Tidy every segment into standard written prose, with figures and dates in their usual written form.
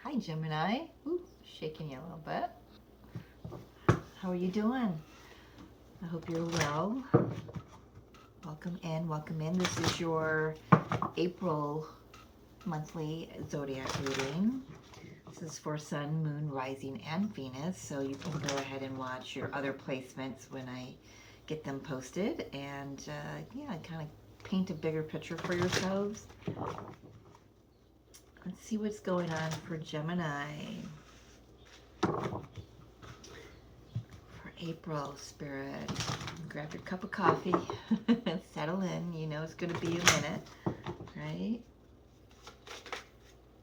Hi, Gemini. Ooh, shaking you a little bit. How are you doing? I hope you're well. Welcome in, welcome in. This is your April monthly zodiac reading. This is for Sun, Moon, Rising, and Venus. So you can go ahead and watch your other placements when I get them posted. And yeah, kind of paint a bigger picture for yourselves. Let's see what's going on for Gemini. April, Spirit. Grab your cup of coffee and settle in. You know it's going to be a minute, right?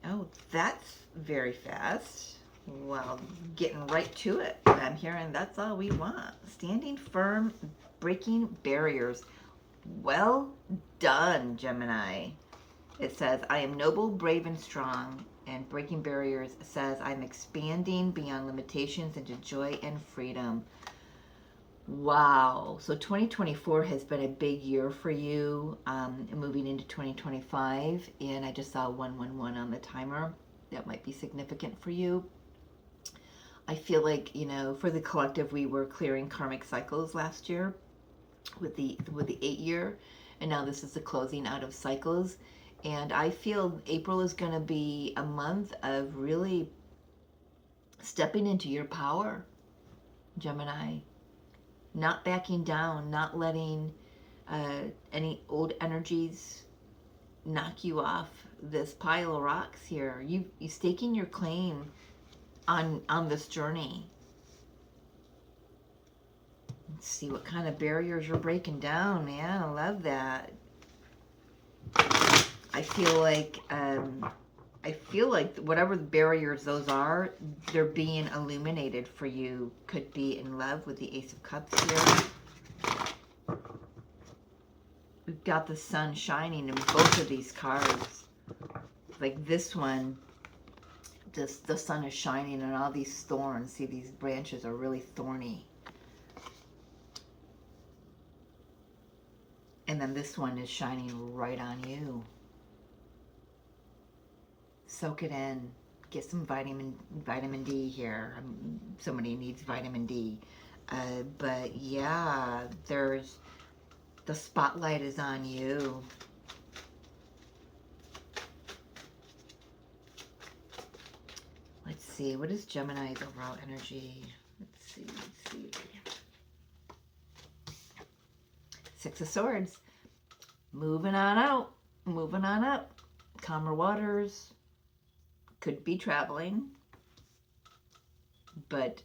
Oh, that's very fast. Well, getting right to it. I'm hearing that's all we want. Standing firm, breaking barriers. Well done, Gemini. It says, I am noble, brave, and strong. And breaking barriers says, I'm expanding beyond limitations into joy and freedom. Wow. So 2024 has been a big year for you, moving into 2025. And I just saw 111 on the timer. That might be significant for you. I feel like, you know, for the collective, we were clearing karmic cycles last year with the 8-year. And now this is the closing out of cycles. And I feel April is going to be a month of really stepping into your power, Gemini. Not backing down, not letting any old energies knock you off this pile of rocks here. You staking your claim on this journey. Let's see what kind of barriers you're breaking down, man. I love that. I feel like whatever the barriers those are, they're being illuminated for you. Could be in love with the Ace of Cups here. We've got the sun shining in both of these cards. Like this one, just the sun is shining and all these thorns. See, these branches are really thorny. And then this one is shining right on you. Soak it in. Get some vitamin D here. Somebody needs vitamin D. But yeah, there's the spotlight is on you. Let's see. What is Gemini's overall energy? Let's see. Six of Swords. Moving on out. Moving on up. Calmer waters. Could be traveling, but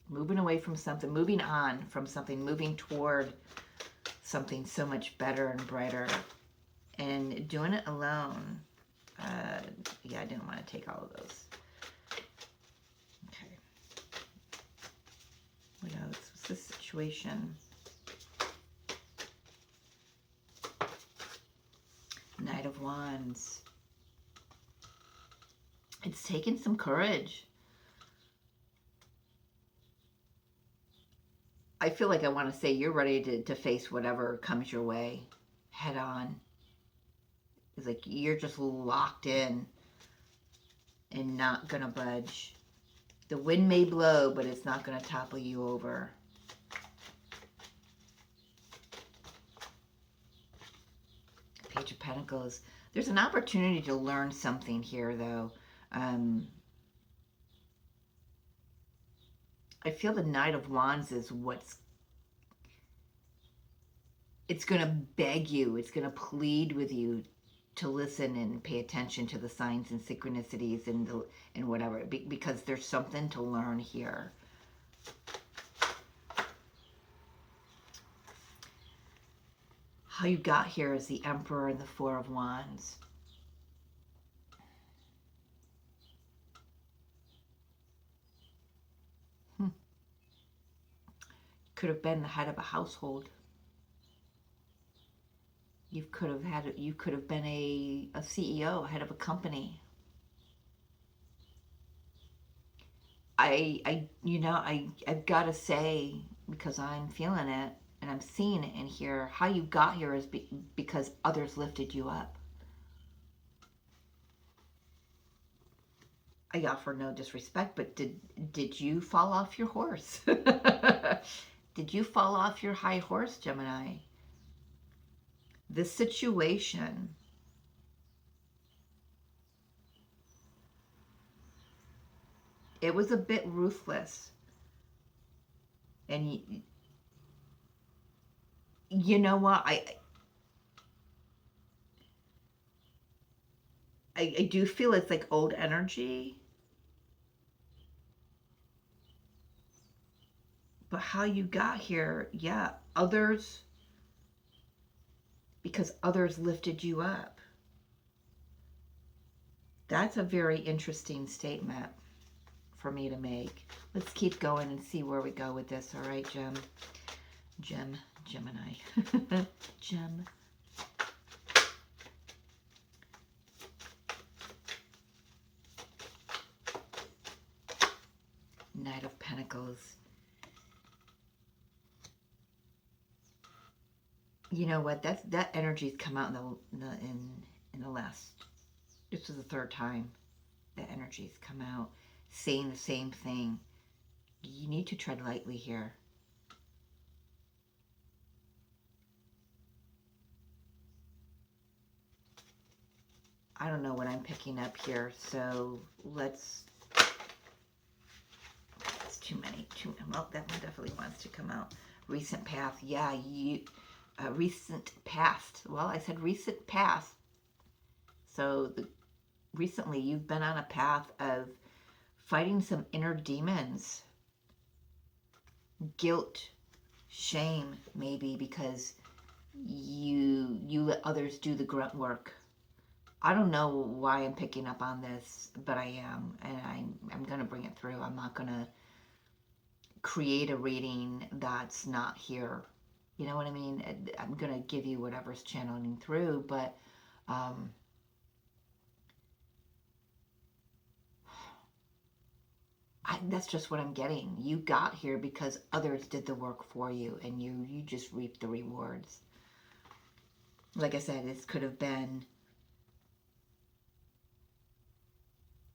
moving away from something, moving on from something, moving toward something so much better and brighter, and doing it alone. Yeah, I didn't want to take all of those. Okay. What else? What's this situation? Knight of Wands. It's taken some courage. I feel like I want to say you're ready to face whatever comes your way head on. It's like you're just locked in and not going to budge. The wind may blow, but it's not going to topple you over. Page of Pentacles. There's an opportunity to learn something here, though. I feel the Knight of Wands is it's going to beg you, it's going to plead with you to listen and pay attention to the signs and synchronicities and whatever, because there's something to learn here. How you got here is the Emperor and the Four of Wands. Could have been the head of a household. You could have been a CEO, head of a company. I've got to say, because I'm feeling it and I'm seeing it in here, how you got here is because others lifted you up. I offer no disrespect, but did you fall off your horse? Did you fall off your high horse, Gemini? This situation, it was a bit ruthless. And you know what? I do feel it's like old energy. But how you got here, yeah, others, because others lifted you up. That's a very interesting statement for me to make. Let's keep going and see where we go with this. All right, Gemini. Gem. Knight of Pentacles. You know what? That energy's come out in the last. This is the third time that energy's come out, saying the same thing. You need to tread lightly here. I don't know what I'm picking up here, so let's. It's too many. Well, that one definitely wants to come out. Recent path, yeah, recent past. Well, I said recent past. So recently you've been on a path of fighting some inner demons. Guilt, shame, maybe, because you let others do the grunt work. I don't know why I'm picking up on this, but I am, and I'm going to bring it through. I'm not going to create a reading that's not here. You know what I mean? I'm going to give you whatever's channeling through, but that's just what I'm getting. You got here because others did the work for you, and you just reaped the rewards. Like I said, this could have been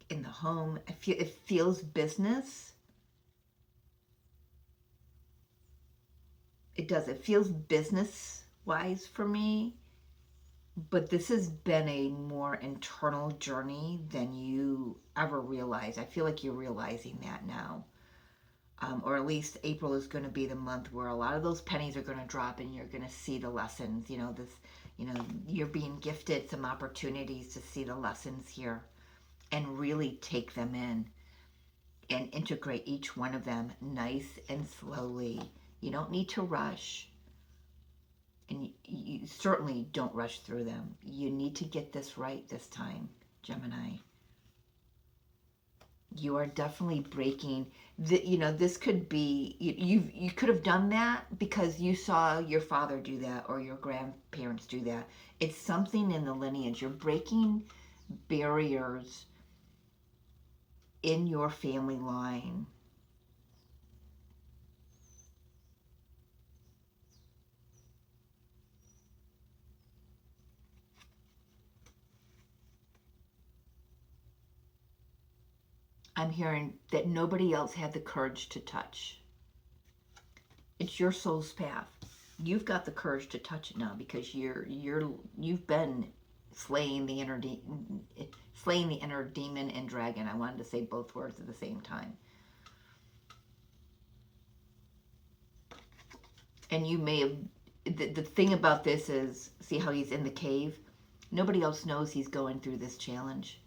in the home. It feels business. It does. It feels business-wise for me. But this has been a more internal journey than you ever realized. I feel like you're realizing that now. Or at least April is going to be the month where a lot of those pennies are going to drop and you're going to see the lessons. You're being gifted some opportunities to see the lessons here and really take them in and integrate each one of them nice and slowly. You don't need to rush. And you certainly don't rush through them. You need to get this right this time, Gemini. You are definitely breaking. This could be, you could have done that because you saw your father do that or your grandparents do that. It's something in the lineage. You're breaking barriers in your family line. I'm hearing that nobody else had the courage to touch. It's your soul's path. You've got the courage to touch it now because you've been slaying the inner demon and dragon. I wanted to say both words at the same time. And you may have, the thing about this is, see how he's in the cave? Nobody else knows he's going through this challenge.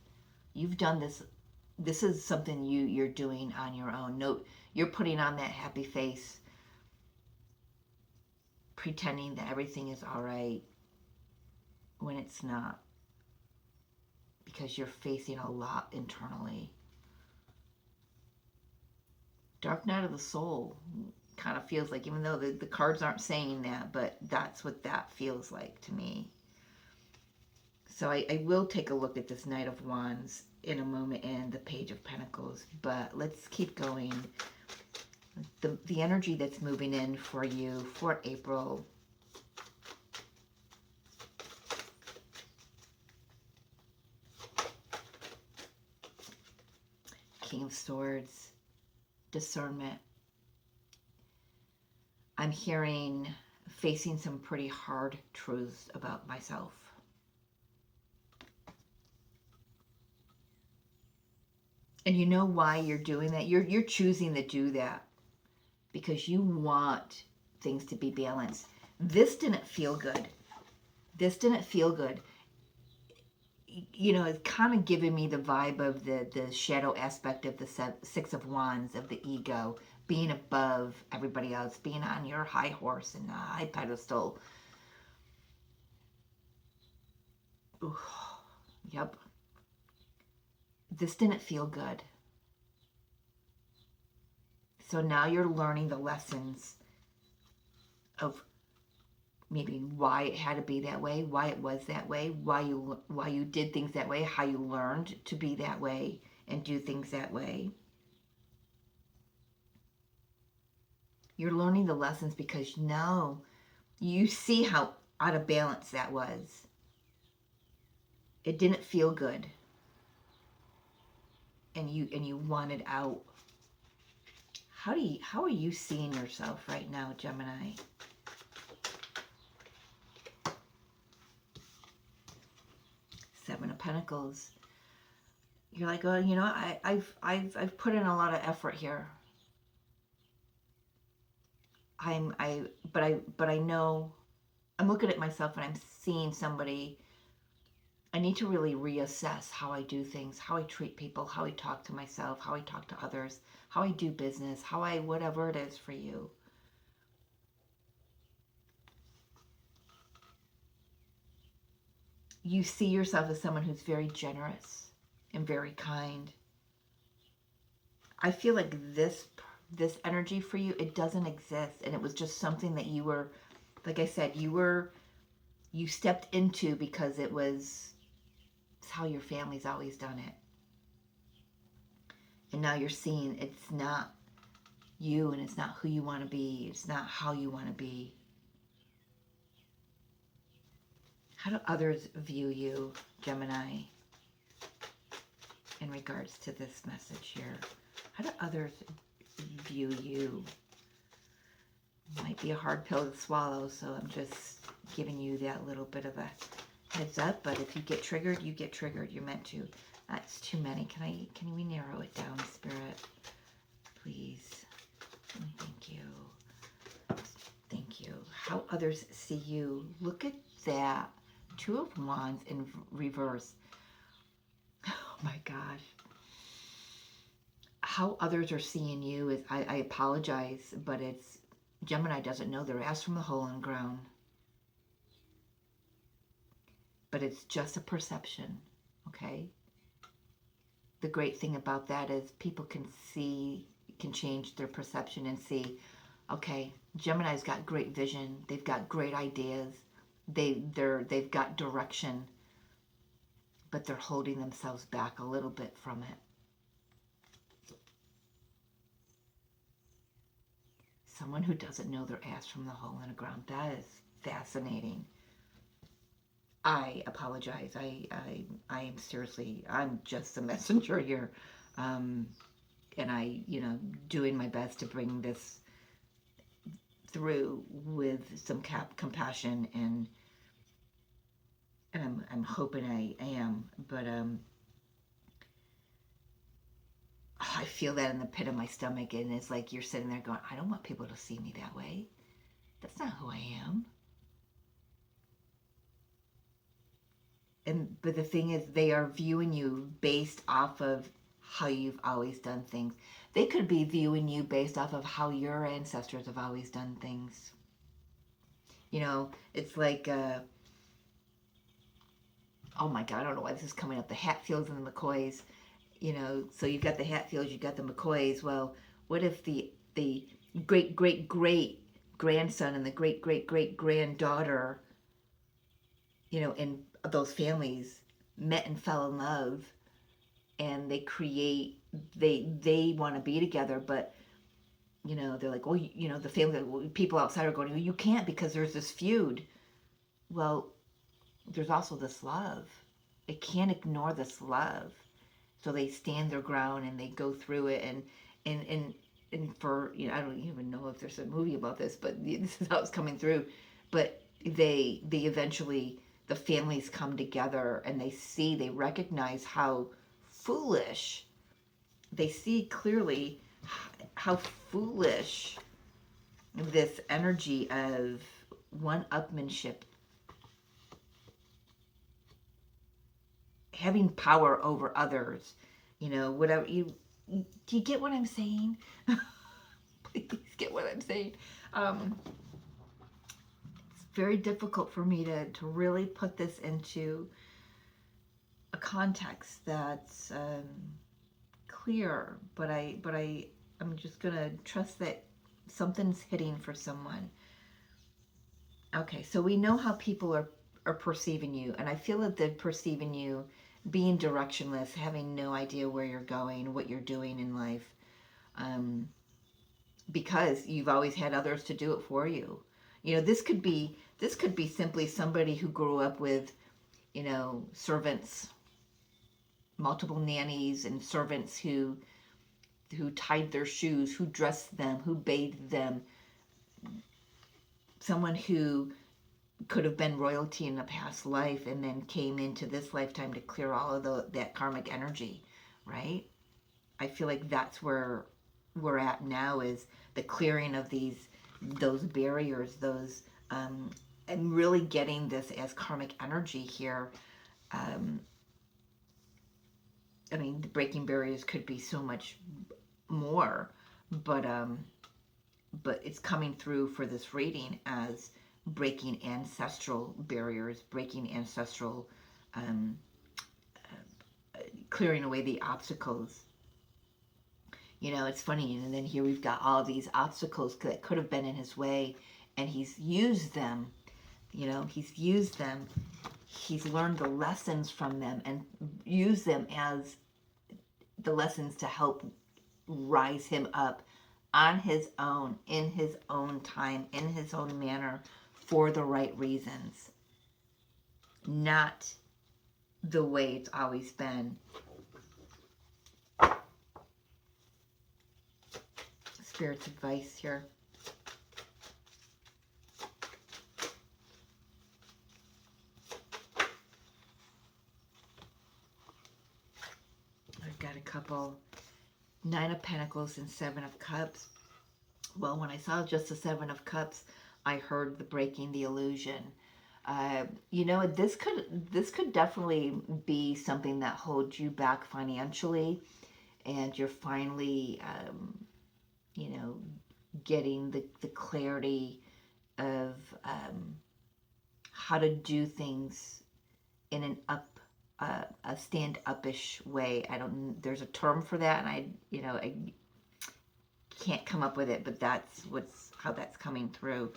You've done this. This is something you're doing on your own. No, you're putting on that happy face, pretending that everything is all right when it's not, because you're facing a lot internally. Dark Night of the Soul kind of feels like, even though the cards aren't saying that, but that's what that feels like to me. So I will take a look at this Knight of Wands in a moment and the Page of Pentacles, but let's keep going. The energy that's moving in for you for April. King of Swords, discernment. I'm hearing facing some pretty hard truths about myself. And you know why you're doing that? You're choosing to do that because you want things to be balanced. This didn't feel good. This didn't feel good. You know, it's kind of giving me the vibe of the shadow aspect of the Six of Wands, of the ego, being above everybody else, being on your high horse and high pedestal. Ooh, yep. This didn't feel good. So now you're learning the lessons of maybe why it had to be that way, why it was that way, why you did things that way, how you learned to be that way and do things that way. You're learning the lessons because now you see how out of balance that was. It didn't feel good. And you wanted out. How are you seeing yourself right now, Gemini? Seven of Pentacles. You're like, oh, you know, I've put in a lot of effort here. But I know, I'm looking at myself and I'm seeing somebody. I need to really reassess how I do things, how I treat people, how I talk to myself, how I talk to others, how I do business, whatever it is for you. You see yourself as someone who's very generous and very kind. I feel like this energy for you, it doesn't exist, and it was just something that you were, like I said, you stepped into because it's how your family's always done it. And now you're seeing it's not you, and it's not who you want to be. It's not how you want to be. How do others view you, Gemini, in regards to this message here? How do others view you? Might be a hard pill to swallow, so I'm just giving you that little bit of a heads up. But if you get triggered, you get triggered. You're meant to. That's too many. Can we narrow it down, Spirit? Please. Thank you. Thank you. How others see you. Look at that. Two of Wands in reverse. Oh my gosh. How others are seeing you is, I apologize, but it's, Gemini doesn't know their ass from the hole in the ground. But it's just a perception, okay? The great thing about that is people can change their perception and see, okay, Gemini's got great vision. They've got great ideas. They've got direction, but they're holding themselves back a little bit from it. Someone who doesn't know their ass from the hole in the ground. That is fascinating. I apologize. I am seriously, I'm just a messenger here. And I, doing my best to bring this through with some compassion, and I'm hoping I am, but I feel that in the pit of my stomach, and it's like you're sitting there going, I don't want people to see me that way. That's not who I am. But the thing is, they are viewing you based off of how you've always done things. They could be viewing you based off of how your ancestors have always done things. It's like, oh my God, I don't know why this is coming up. The Hatfields and the McCoys, so you've got the Hatfields, you've got the McCoys. Well, what if the great grandson and the great granddaughter, in those families met and fell in love, and they want to be together, but they're like, well, the family, people outside are going, well, you can't because there's this feud. Well, there's also this love. It can't ignore this love. So they stand their ground and they go through it, and for, you know, I don't even know if there's a movie about this, but this is how it's coming through. But they eventually, the families come together and they recognize how foolish, they see clearly how foolish this energy of one-upmanship, having power over others, you know, whatever you, do you get what I'm saying? Please get what I'm saying. It's very difficult for me to really put this into a context that's clear, but I'm just gonna trust that something's hitting for someone. Okay, so we know how people are perceiving you, and I feel that they're perceiving you being directionless, having no idea where you're going, what you're doing in life, because you've always had others to do it for you. You know, this could be simply somebody who grew up with, you know, servants, multiple nannies and servants who tied their shoes, who dressed them, who bathed them. Someone who could have been royalty in a past life and then came into this lifetime to clear all of that karmic energy, right? I feel like that's where we're at now, is the clearing of those barriers, and really getting this as karmic energy here. I mean, the breaking barriers could be so much more, but it's coming through for this reading as breaking ancestral barriers, breaking ancestral, clearing away the obstacles. You know, it's funny, and then here we've got all these obstacles that could have been in his way, and he's used them. You know, he's used them. He's learned the lessons from them and used them as the lessons to help rise him up on his own, in his own time, in his own manner, for the right reasons. Not the way it's always been. Spirit's advice here. I've got a couple. 9 of Pentacles and 7 of Cups. Well, when I saw just the 7 of Cups, I heard the breaking the illusion. You know, this could definitely be something that holds you back financially, and you're finally, you know, getting the clarity of how to do things in an a stand-up-ish way. There's a term for that, and I can't come up with it, but that's how that's coming through.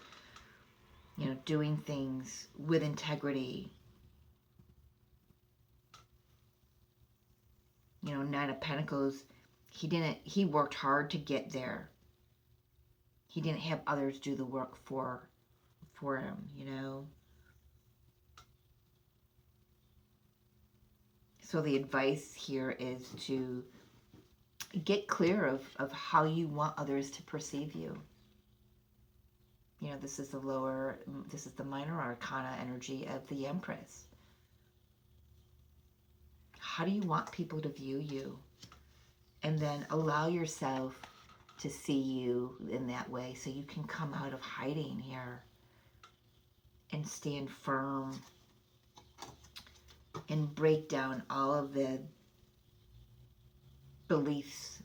You know, doing things with integrity. You know, 9 of Pentacles, he worked hard to get there. He didn't have others do the work for him, you know. So the advice here is to get clear of how you want others to perceive you. You know, this is the minor arcana energy of the Empress. How do you want people to view you? And then allow yourself to see you in that way, so you can come out of hiding here and stand firm and break down all of the beliefs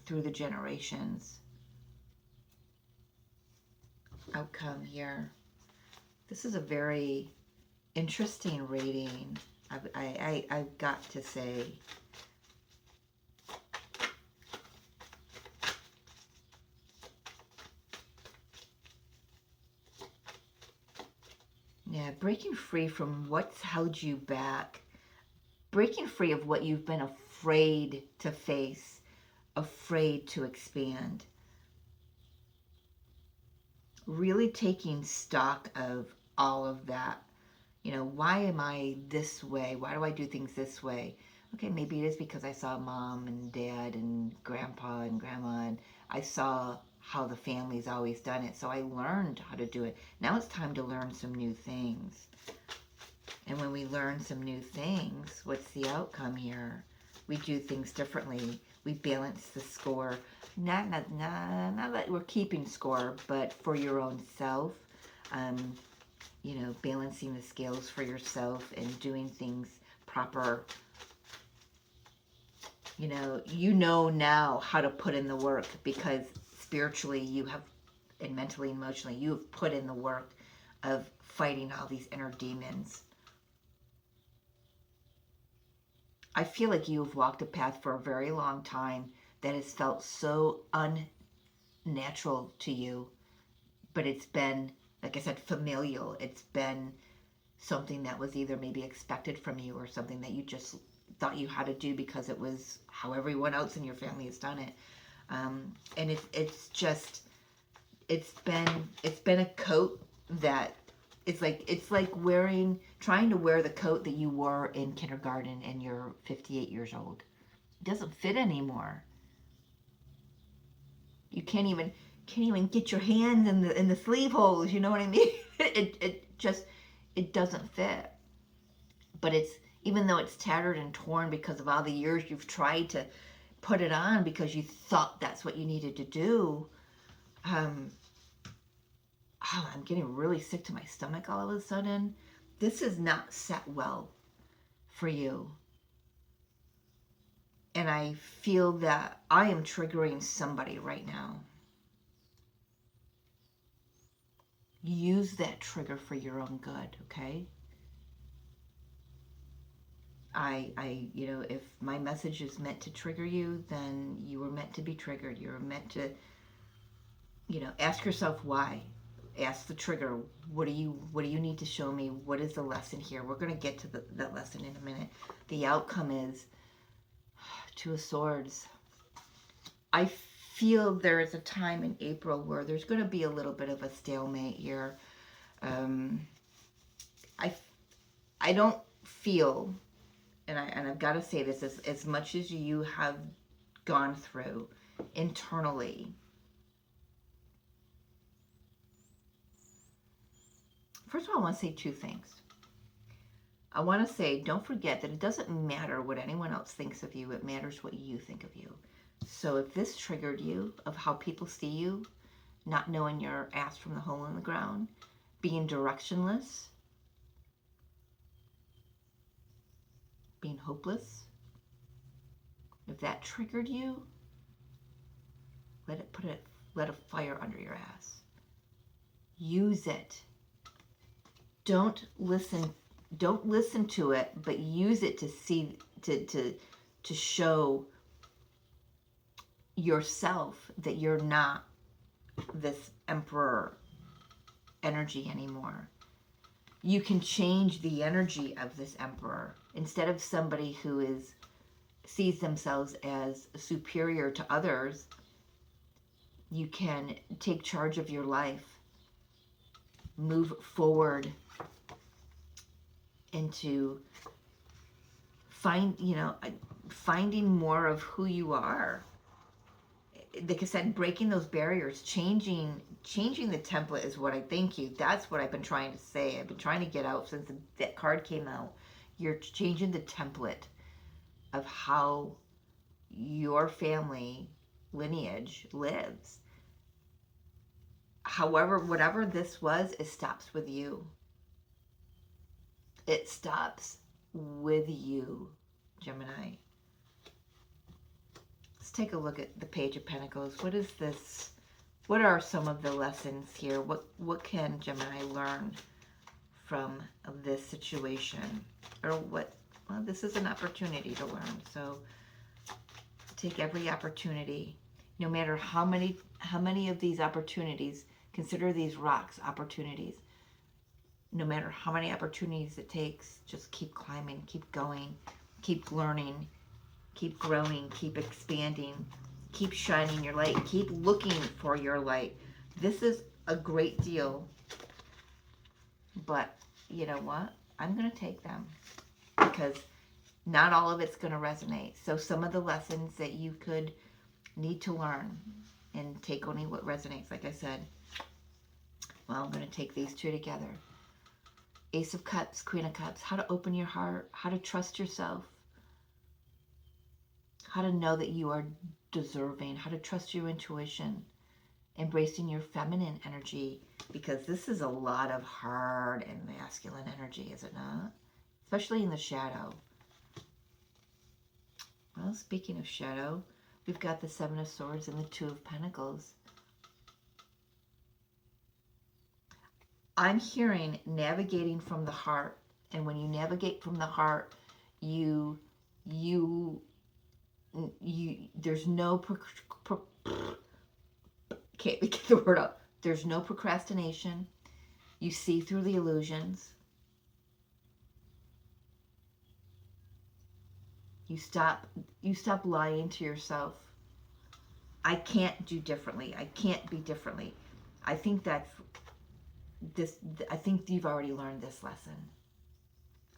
through the generations. Outcome here. This is a very interesting reading. I've got to say. Yeah, breaking free from what's held you back. Breaking free of what you've been afraid to face, afraid to expand. Really taking stock of all of that. You know, why am I this way? Why do I do things this way? Okay, maybe it is because I saw mom and dad and grandpa and grandma, and I saw how the family's always done it, so I learned how to do it. Now it's time to learn some new things. And when we learn some new things, what's the outcome here? We do things differently. We balance the score. Not that we're keeping score, but for your own self. You know, balancing the scales for yourself and doing things proper. You know now how to put in the work, because spiritually you have, and mentally and emotionally, you have put in the work of fighting all these inner demons. I feel like you've walked a path for a very long time that has felt so unnatural to you, but it's been, like I said, familial. It's been something that was either maybe expected from you or something that you just thought you had to do because it was how everyone else in your family has done it. And it's been a coat that it's like trying to wear the coat that you wore in kindergarten and you're 58 years old. It doesn't fit anymore. You can't even get your hands in the sleeve holes, you know what I mean? It doesn't fit. But it's, even though it's tattered and torn because of all the years you've tried to put it on because you thought that's what you needed to do, I'm getting really sick to my stomach all of a sudden. This is not set well for you. And I feel that I am triggering somebody right now. Use that trigger for your own good, okay? If my message is meant to trigger you, then you were meant to be triggered. You were meant to, ask yourself why. Ask the trigger, what do you need to show me? What is the lesson here? We're going to get to that lesson in a minute. The outcome is Two of Swords. I feel there is a time in April where there's going to be a little bit of a stalemate here. I don't feel, and I've got to say this, as much as you have gone through internally, first of all, I want to say two things. I want to say, don't forget that it doesn't matter what anyone else thinks of you. It matters what you think of you. So if this triggered you, of how people see you, not knowing your ass from the hole in the ground, being directionless, being hopeless, if that triggered you, let a fire under your ass. Use it. Don't listen to it, but use it to see, to show yourself that you're not this emperor energy anymore. You can change the energy of this emperor. Instead of somebody who sees themselves as superior to others, you can take charge of your life, move forward into finding more of who you are. Like I said, breaking those barriers, changing the template is what I thank you. That's what I've been trying to say. I've been trying to get out since that card came out. You're changing the template of how your family lineage lives. However, whatever this was, it stops with you. It stops with you, Gemini. Let's take a look at the Page of Pentacles. What is this? What are some of the lessons here? What can Gemini learn from this situation? Or what? Well, this is an opportunity to learn. So take every opportunity, no matter how many of these opportunities. Consider these rocks opportunities. No matter how many opportunities it takes, just keep climbing, keep going, keep learning, keep growing, keep expanding, keep shining your light, keep looking for your light. This is a great deal, but you know what? I'm going to take them because Not all of it's going to resonate. So some of the lessons that you could need to learn and take only what resonates, like I said. Well, I'm going to take these two together. Ace of Cups, Queen of Cups. How to open your heart, how to trust yourself, how to know that you are deserving, how to trust your intuition, embracing your feminine energy, because this is a lot of hard and masculine energy, is it not? Especially in the shadow. Well, speaking of shadow, we've got the Seven of Swords and the Two of Pentacles. I'm hearing navigating from the heart, and when you navigate from the heart, you there's no can't get the word out. There's no procrastination. You see through the illusions. You stop lying to yourself. I can't do differently. I can't be differently. I think that's this. I think you've already learned this lesson.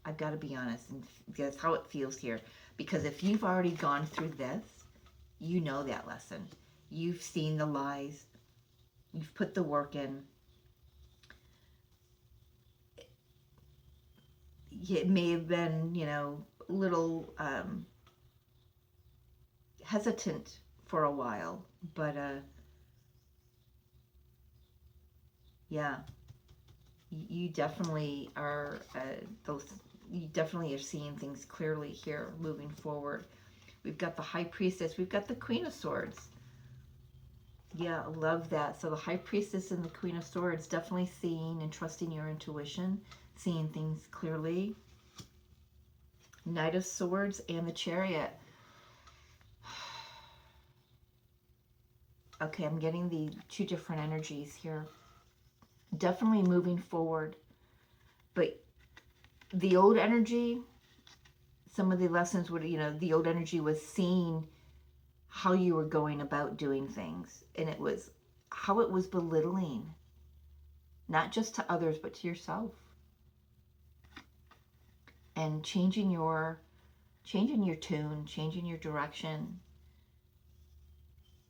I've got to be honest, and that's how it feels here. Because if you've already gone through this, you know that lesson. You've seen the lies. You've put the work in. It may have been, a little hesitant for a while, but yeah, you definitely are you definitely are seeing things clearly here moving forward. We've got the High Priestess, we've got the Queen of Swords. Yeah, I love that. So the High Priestess and the Queen of Swords, definitely seeing and trusting your intuition, seeing things clearly. Knight of Swords and the Chariot. Okay, I'm getting the two different energies here. Definitely moving forward. But the old energy, some of the lessons would, the old energy was seeing how you were going about doing things. And it was how it was belittling. Not just to others, but to yourself. And changing your tune, changing your direction.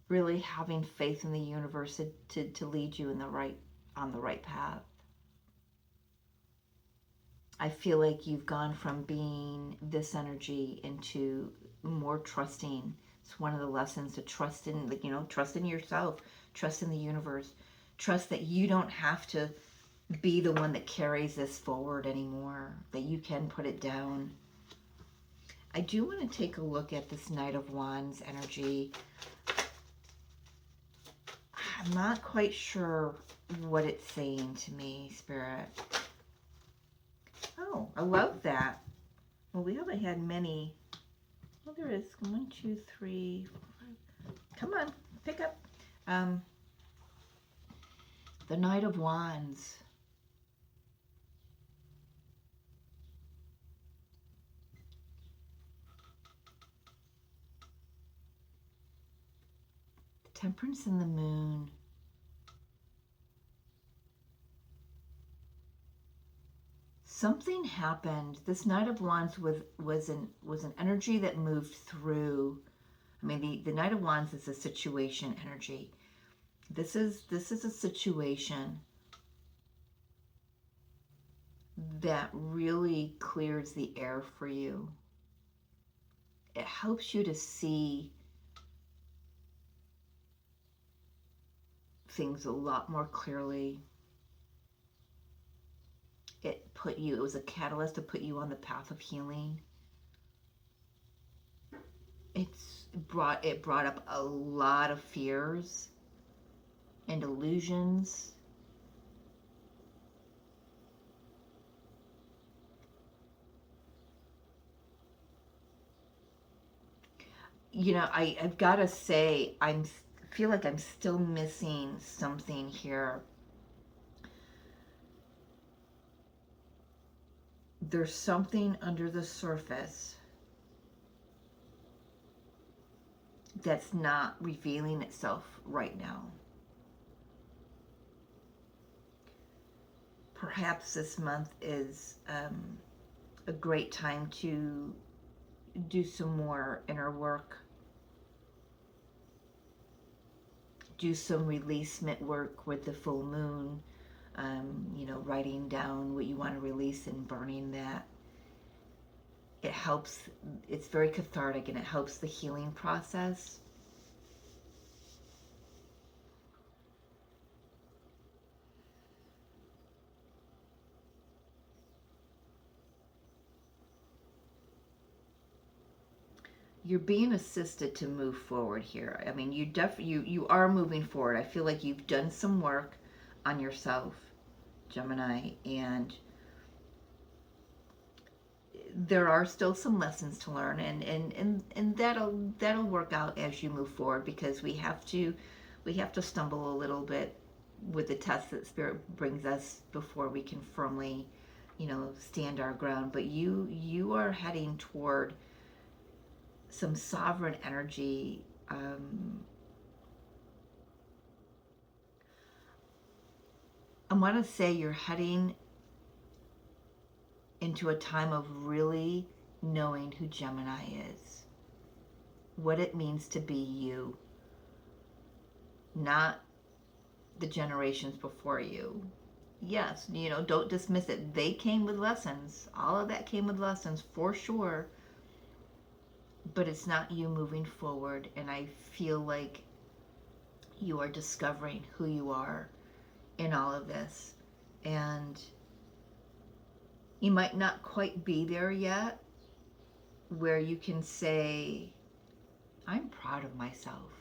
Really having faith in the universe to lead you on the right path. I feel like you've gone from being this energy into more trusting. It's one of the lessons to trust in, trust in yourself, trust in the universe, trust that you don't have to be the one that carries this forward anymore, that you can put it down. I do want to take a look at this Knight of Wands energy. I'm not quite sure what it's saying to me, Spirit. Oh, I love that. Well, we haven't had many. Well, there is 1, 2, 3, 4, 5. Come on, pick up. The Knight of Wands. The Temperance and the Moon. Something happened. This Knight of Wands was an energy that moved through. I mean, the Knight of Wands is a situation energy. This is a situation that really clears the air for you. It helps you to see things a lot more clearly. It was a catalyst to put you on the path of healing. It brought up a lot of fears and illusions. I've got to say, I feel like I'm still missing something here. There's something under the surface that's not revealing itself right now. Perhaps this month is a great time to do some more inner work. Do some releasement work with the full moon. You know, writing down what you want to release and burning that. It helps. It's very cathartic and it helps the healing process. You're being assisted to move forward here. I mean, you are moving forward. I feel like you've done some work on yourself, Gemini, and there are still some lessons to learn, and that'll work out as you move forward, because we have to stumble a little bit with the test that Spirit brings us before we can firmly, stand our ground. But you are heading toward some sovereign energy. I want to say you're heading into a time of really knowing who Gemini is, what it means to be you, not the generations before you. Yes, don't dismiss it. They came with lessons. All of that came with lessons for sure. But it's not you moving forward. And I feel like you are discovering who you are in all of this. And you might not quite be there yet where you can say, I'm proud of myself.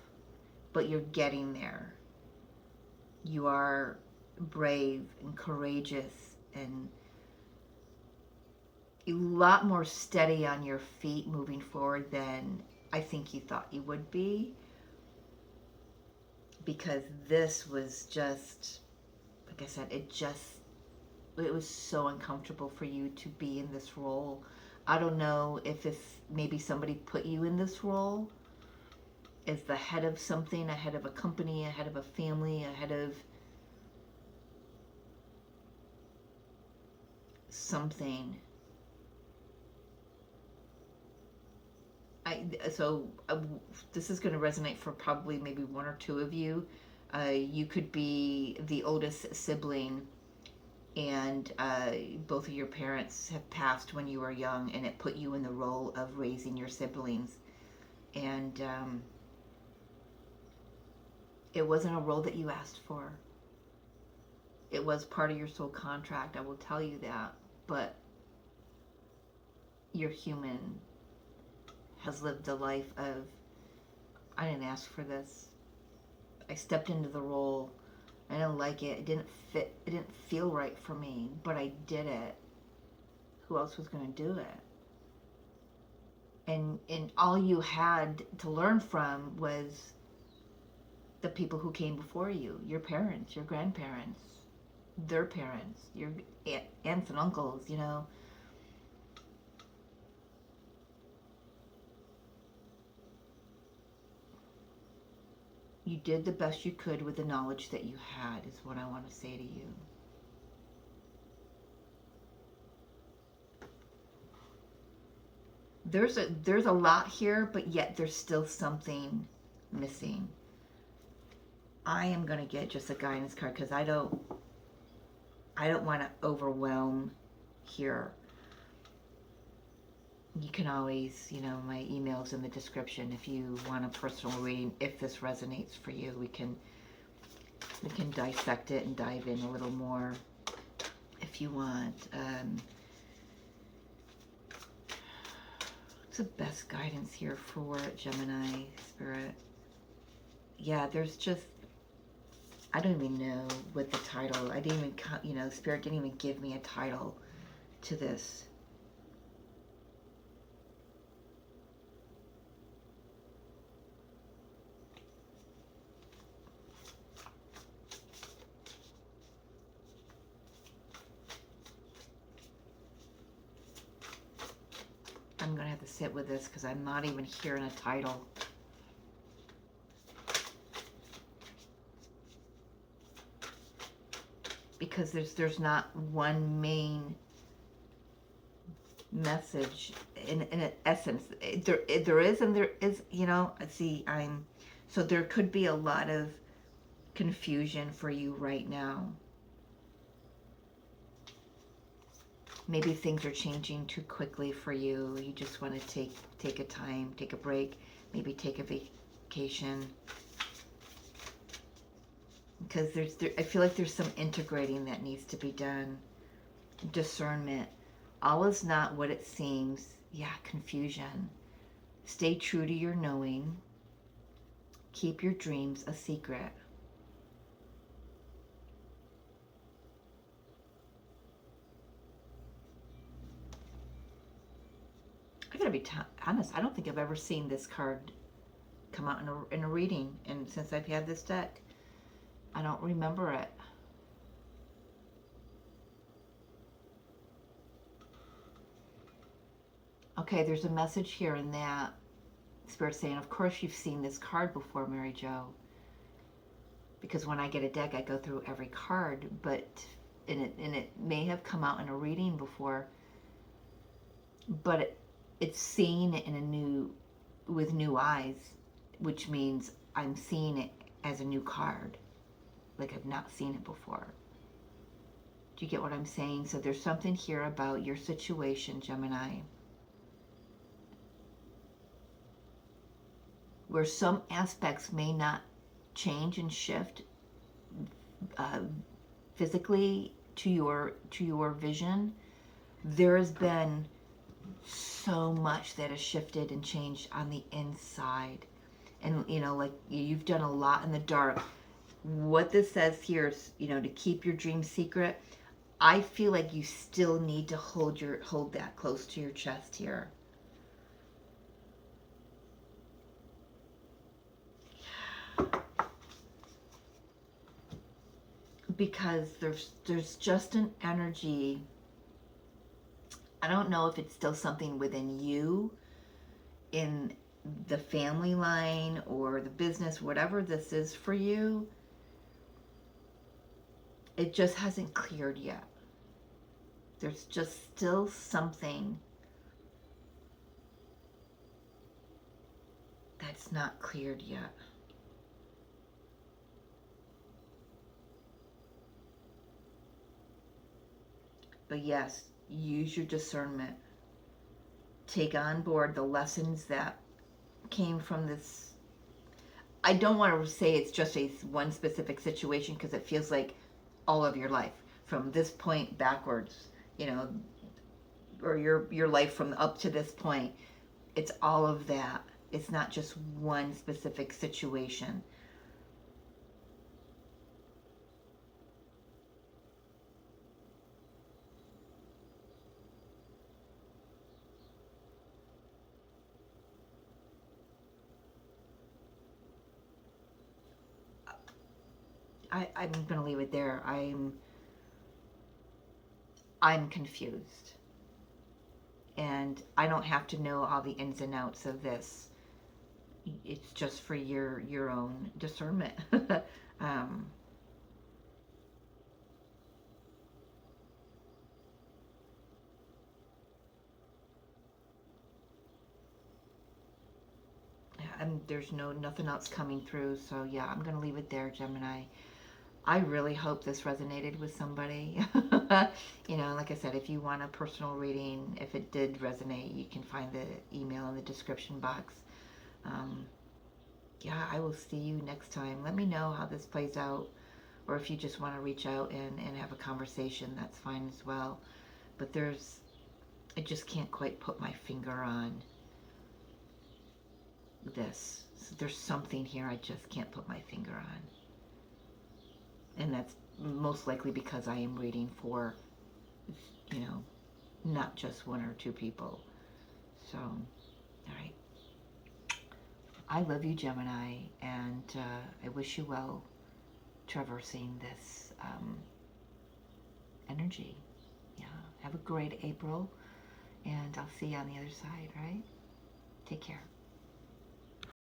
But you're getting there. You are brave and courageous and a lot more steady on your feet moving forward than I think you thought you would be. Because this was just, like I said, it was so uncomfortable for you to be in this role. I don't know if maybe somebody put you in this role as the head of something, a head of a company, a head of a family, a head of something. This is going to resonate for probably maybe one or two of you. You could be the oldest sibling, and both of your parents have passed when you were young, and it put you in the role of raising your siblings. And it wasn't a role that you asked for. It was part of your soul contract, I will tell you that. But you're human, has lived a life of, I didn't ask for this. I stepped into the role. I didn't like it. It didn't fit. It didn't feel right for me, but I did it. Who else was going to do it? And all you had to learn from was the people who came before you, your parents, your grandparents, their parents, your aunts and uncles, You did the best you could with the knowledge that you had, is what I want to say to you. There's a lot here, but yet there's still something missing. I am going to get just a guidance card because I don't want to overwhelm here. You can always, my email's in the description if you want a personal reading. If this resonates for you, we can dissect it and dive in a little more if you want. What's the best guidance here for Gemini, Spirit? Yeah, there's just, I don't even know what the title, I didn't even, Spirit didn't even give me a title to this. I'm going to have to sit with this because I'm not even hearing a title. Because there's not one main message in essence. There is, and there is, you know, see, so there could be a lot of confusion for you right now. Maybe things are changing too quickly for you. You just want to take a time, take a break, maybe take a vacation. Because I feel like there's some integrating that needs to be done. Discernment. All is not what it seems. Yeah, confusion. Stay true to your knowing. Keep your dreams a secret. I gotta be honest, I don't think I've ever seen this card come out in a reading, and since I've had this deck, I don't remember it. Okay, there's a message here in that Spirit saying, of course you've seen this card before, Mary Jo. Because when I get a deck, I go through every card, but and it may have come out in a reading before, but it's seen in with new eyes, which means I'm seeing it as a new card, like I've not seen it before. Do you get what I'm saying? So there's something here about your situation, Gemini, where some aspects may not change and shift physically to your vision. There has been so much that has shifted and changed on the inside, and you know, like you've done a lot in the dark. What this says here is, you know, to keep your dream secret. I feel like you still need to hold that close to your chest here. Because there's just an energy. I don't know if it's still something within you, in the family line or the business, whatever this is for you. It just hasn't cleared yet. There's just still something that's not cleared yet. But yes, use your discernment. Take on board the lessons that came from this. I don't want to say it's just one specific situation, because it feels like all of your life from this point backwards, you know, or your life from up to this point. It's all of that. It's not just one specific situation. I'm going to leave it there. I'm confused. And I don't have to know all the ins and outs of this. It's just for your own discernment. And there's nothing else coming through. So yeah, I'm going to leave it there, Gemini. I really hope this resonated with somebody. You know, like I said, if you want a personal reading, if it did resonate, you can find the email in the description box. Yeah, I will see you next time. Let me know how this plays out, or if you just want to reach out and have a conversation, that's fine as well. But I just can't quite put my finger on this. So there's something here I just can't put my finger on. And that's most likely because I am reading for, you know, not just one or two people. So, all right. I love you, Gemini, and I wish you well traversing this energy. Yeah. Have a great April, and I'll see you on the other side, right? Take care.